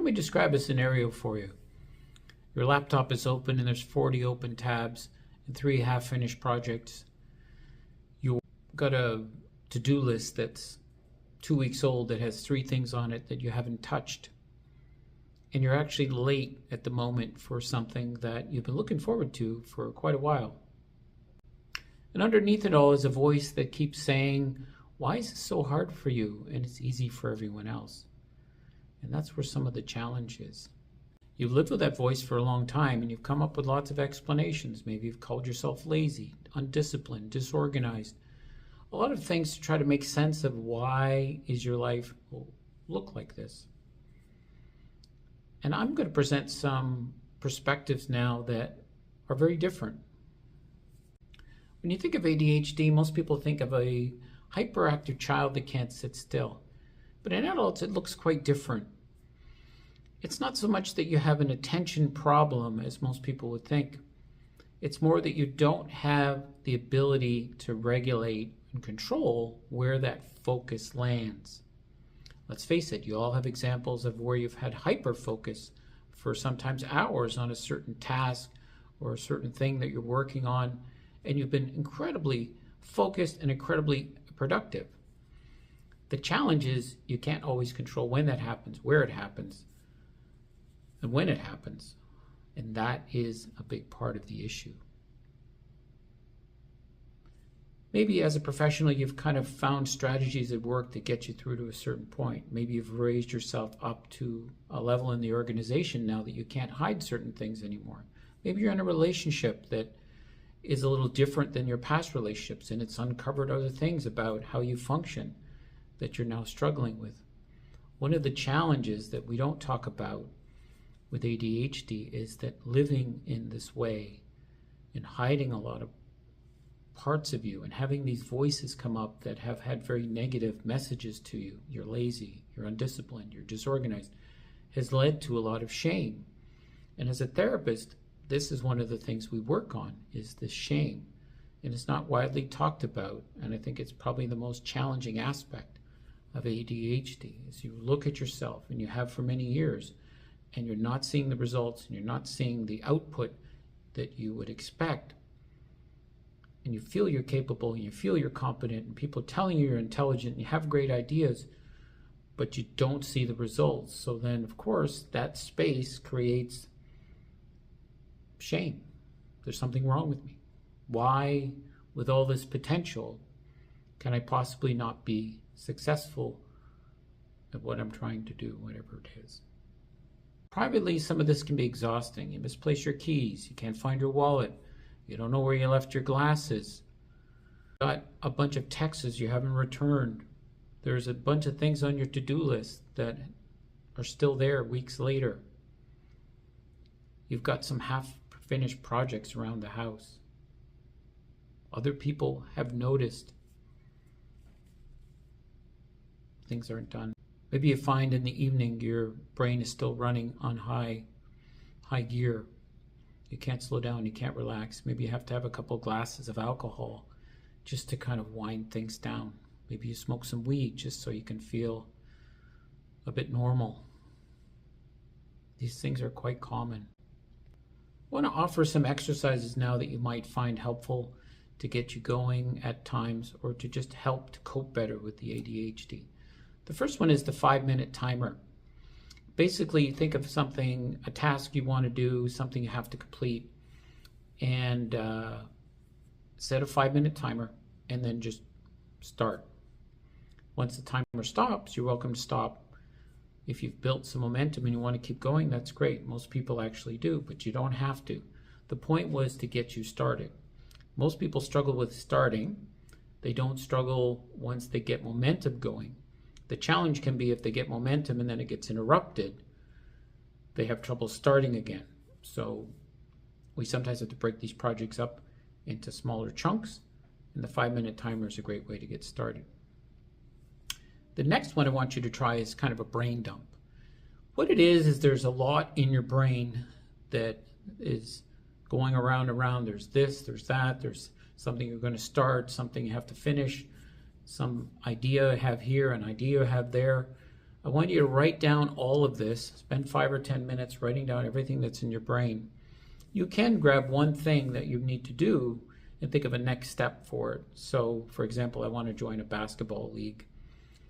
Let me describe a scenario for you. Your laptop is open and there's 40 open tabs and 3 half-finished projects. You've got a to-do list that's 2 weeks old that has 3 things on it that you haven't touched. And you're actually late at the moment for something that you've been looking forward to for quite a while. And underneath it all is a voice that keeps saying, why is this so hard for you and it's easy for everyone else? And that's where some of the challenge is. You've lived with that voice for a long time and you've come up with lots of explanations. Maybe you've called yourself lazy, undisciplined, disorganized. A lot of things to try to make sense of why is your life look like this. And I'm going to present some perspectives now that are very different. When you think of ADHD, most people think of a hyperactive child that can't sit still. But in adults, it looks quite different. It's not so much that you have an attention problem, as most people would think. It's more that you don't have the ability to regulate and control where that focus lands. Let's face it, you all have examples of where you've had hyper-focus for sometimes hours on a certain task or a certain thing that you're working on, and you've been incredibly focused and incredibly productive. The challenge is you can't always control when that happens, where it happens, and when it happens. And that is a big part of the issue. Maybe as a professional, you've kind of found strategies that work to get you through to a certain point. Maybe you've raised yourself up to a level in the organization now that you can't hide certain things anymore. Maybe you're in a relationship that is a little different than your past relationships, and it's uncovered other things about how you function that you're now struggling with. One of the challenges that we don't talk about with ADHD is that living in this way and hiding a lot of parts of you and having these voices come up that have had very negative messages to you, you're lazy, you're undisciplined, you're disorganized, has led to a lot of shame. And as a therapist, this is one of the things we work on, is this shame. And it's not widely talked about, and I think it's probably the most challenging aspect of ADHD, is you look at yourself, and you have for many years, and you're not seeing the results, and you're not seeing the output that you would expect, and you feel you're capable, and you feel you're competent, and people telling you you're intelligent, and you have great ideas, but you don't see the results. So then, of course, that space creates shame. There's something wrong with me. Why, with all this potential, can I possibly not be successful at what I'm trying to do, whatever it is? Privately, some of this can be exhausting. You misplace your keys, you can't find your wallet, you don't know where you left your glasses, you got a bunch of texts you haven't returned, there's a bunch of things on your to-do list that are still there weeks later. You've got some half-finished projects around the house. Other people have noticed things aren't done. Maybe you find in the evening your brain is still running on high gear. You can't slow down, you can't relax. Maybe you have to have a couple glasses of alcohol just to kind of wind things down. Maybe you smoke some weed just so you can feel a bit normal. These things are quite common. I want to offer some exercises now that you might find helpful to get you going at times, or to just help to cope better with the ADHD. The first one is the 5-minute timer. Basically, think of something, a task you want to do, something you have to complete, and set a 5-minute timer and then just start. Once the timer stops, you're welcome to stop. If you've built some momentum and you want to keep going, that's great. Most people actually do, but you don't have to. The point was to get you started. Most people struggle with starting. They don't struggle once they get momentum going. The challenge can be if they get momentum and then it gets interrupted, they have trouble starting again. So we sometimes have to break these projects up into smaller chunks, and the 5-minute timer is a great way to get started. The next one I want you to try is kind of a brain dump. What it is there's a lot in your brain that is going around. There's this, there's that, there's something you're going to start, something you have to finish, some idea I have here, an idea I have there. I want you to write down all of this. Spend 5 or 10 minutes writing down everything that's in your brain. You can grab one thing that you need to do and think of a next step for it. So, for example, I want to join a basketball league.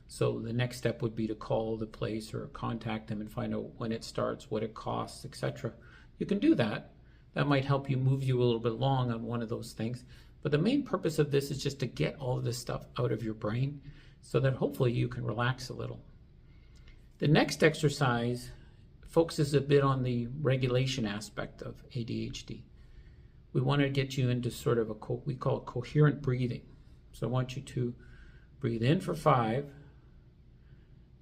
So the next step would be to call the place or contact them and find out when it starts, what it costs, etc. You can do that. That might help you move you a little bit along on one of those things. But the main purpose of this is just to get all of this stuff out of your brain so that hopefully you can relax a little. The next exercise focuses a bit on the regulation aspect of ADHD. We want to get you into sort of we call it coherent breathing. So I want you to breathe in for 5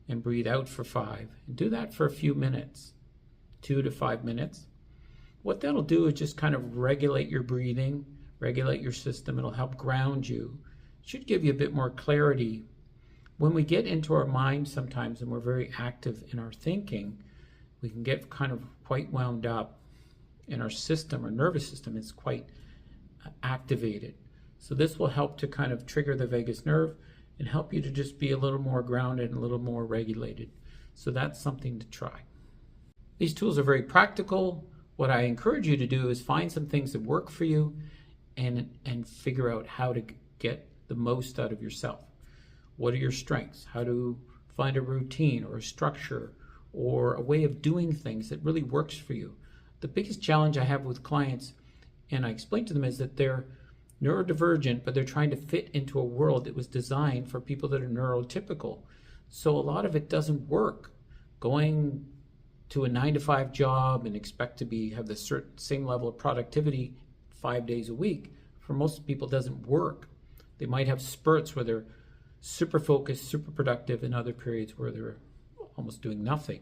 and breathe out for 5. And do that for a few minutes, 2 to 5 minutes. What that'll do is just kind of regulate your breathing, regulate your system. It'll help ground you. It should give you a bit more clarity. When we get into our mind sometimes and we're very active in our thinking, we can get kind of quite wound up, and our system, our nervous system, is quite activated. So this will help to kind of trigger the vagus nerve and help you to just be a little more grounded and a little more regulated. So that's something to try. These tools are very practical. What I encourage you to do is find some things that work for you and figure out how to get the most out of yourself. What are your strengths? How to find a routine or a structure or a way of doing things that really works for you. The biggest challenge I have with clients, and I explain to them, is that they're neurodivergent, but they're trying to fit into a world that was designed for people that are neurotypical. So a lot of it doesn't work. Going to a 9-to-5 job and expect to have the same level of productivity 5 days a week, for most people doesn't work. They might have spurts where they're super focused, super productive, and other periods where they're almost doing nothing.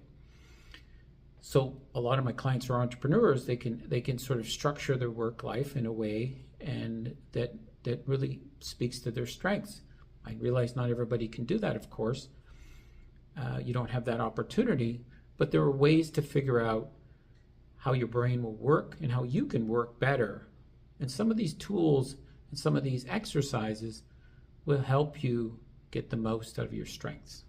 So a lot of my clients are entrepreneurs. They can sort of structure their work life in a way and that really speaks to their strengths. I realize not everybody can do that, of course. You don't have that opportunity, but there are ways to figure out how your brain will work and how you can work better. And some of these tools and some of these exercises will help you get the most out of your strengths.